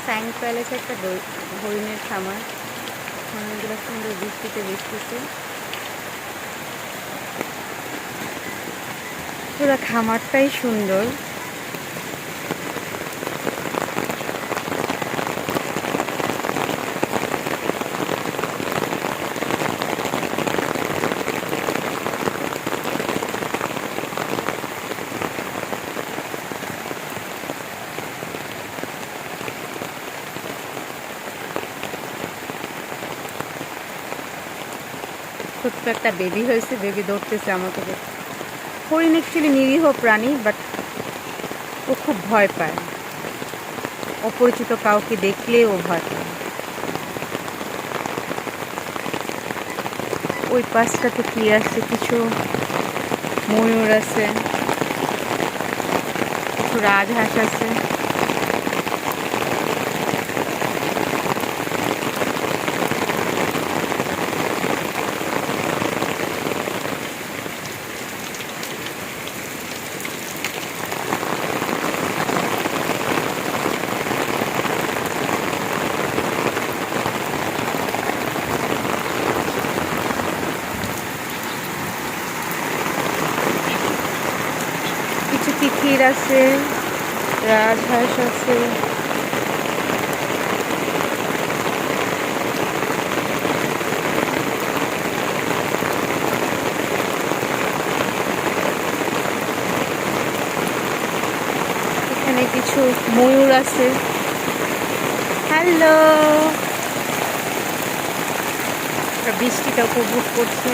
স্যাং palace একটা হরিণের খামার। হরিণগুলো সুন্দর বৃষ্টিতে বৃষ্টিতে পুরো খামারটাই সুন্দর। ছোট্ট একটা বেবি হয়েছে, বেবি দৌড়তেছে আমাকে দেখে। হরিণ অ্যাকচুয়ালি নিরীহ প্রাণী, বাট ও খুব ভয় পায়। অপরিচিত কাউকে দেখলে ও ভয় পায়। ওই পাশটাতে কি আছে, কিছু ময়ূর আছে, কিছু রাজহাঁস আছে। কিছু তিতির আছে, রাজহাঁস আছে। এখানে কিছু ময়ূর আছে। হ্যালো, বৃষ্টিটা উপভোগ করছে।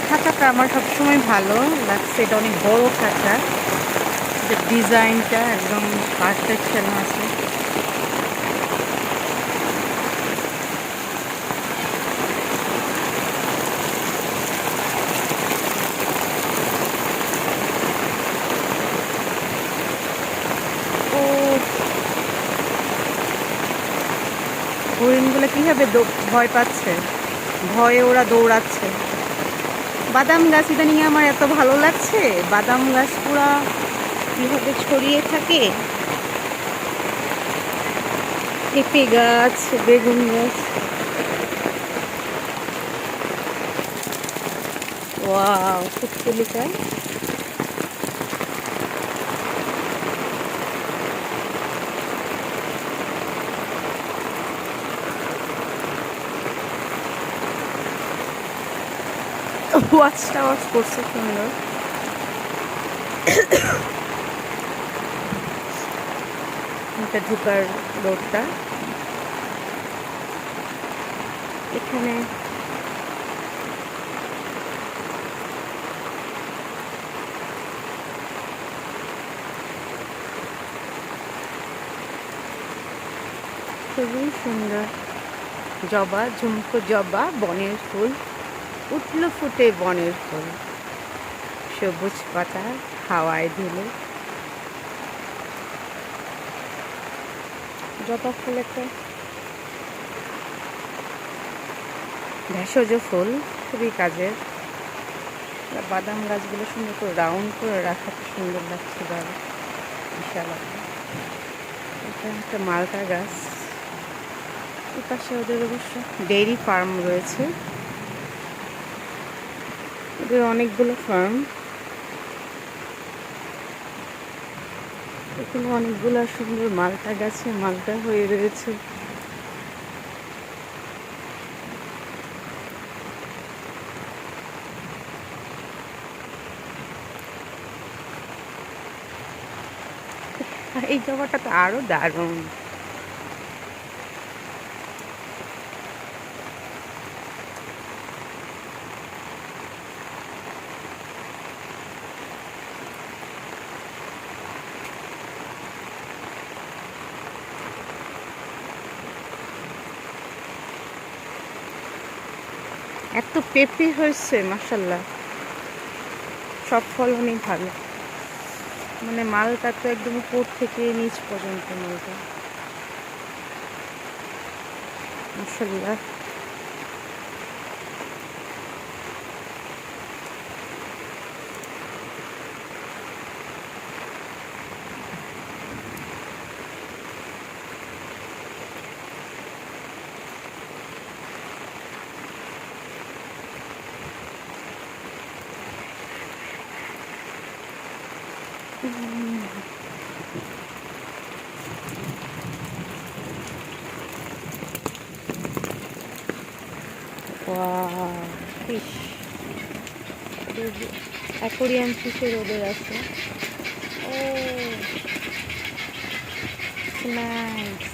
খাঁচাটা আমার সবসময় ভালো লাগছে, এটা অনেক বড় খাঁচা, ডিজাইনটা একদম পারফেকশন আছে। ও, হরিণগুলো কিভাবে ভয় পাচ্ছে, ভয়ে ওরা দৌড়াচ্ছে। বাদাম গাছ ইদানিং আমার এত ভালো লাগছে, বাদাম গাছ পুরা কিভাবে ছড়িয়ে থাকে। পেঁপে গাছ, বেগুন গাছ। ওয়াও, ফুটকলি গাছ। ওয়াচ টাওয়াচ করছে সুন্দর। এটা ঢুকার রোডটা। এখানে খুবই সুন্দর জবা, ঝুমকো জবা, বনের ফুল। উঠলো ফুটে বনের ফুল, সবুজ পাতা হাওয়ায় ধুলো। জবা ফুল একটা ভেষজ ফুল, খুবই কাজের। বাদাম গাছগুলো সুন্দর করে রাউন্ড করে রাখাতে সুন্দর লাগছে, দাঁড়া বিশাল। এটা একটা মালটা গাছ। এই পাশে ওদের অবশ্য ডেইরি ফার্ম রয়েছে, ওদের অনেকগুলো ফার্ম। এখানে অনেকগুলো সুন্দর মালটা গাছে মালটা হয়ে রয়েছে। এই জবাটা তো আরো দারুণ। এত পেঁপে হয়েছে মাশাল্লাহ, সব ফল অনেক ভালো। মানে মালটা তো একদম উপর থেকে নিচ পর্যন্ত মালটা। মাশাআল্লাহ। ওয়াও, ফিশ, অ্যাকোরিয়াম ফিশের ওদের আছে। ও নাইস।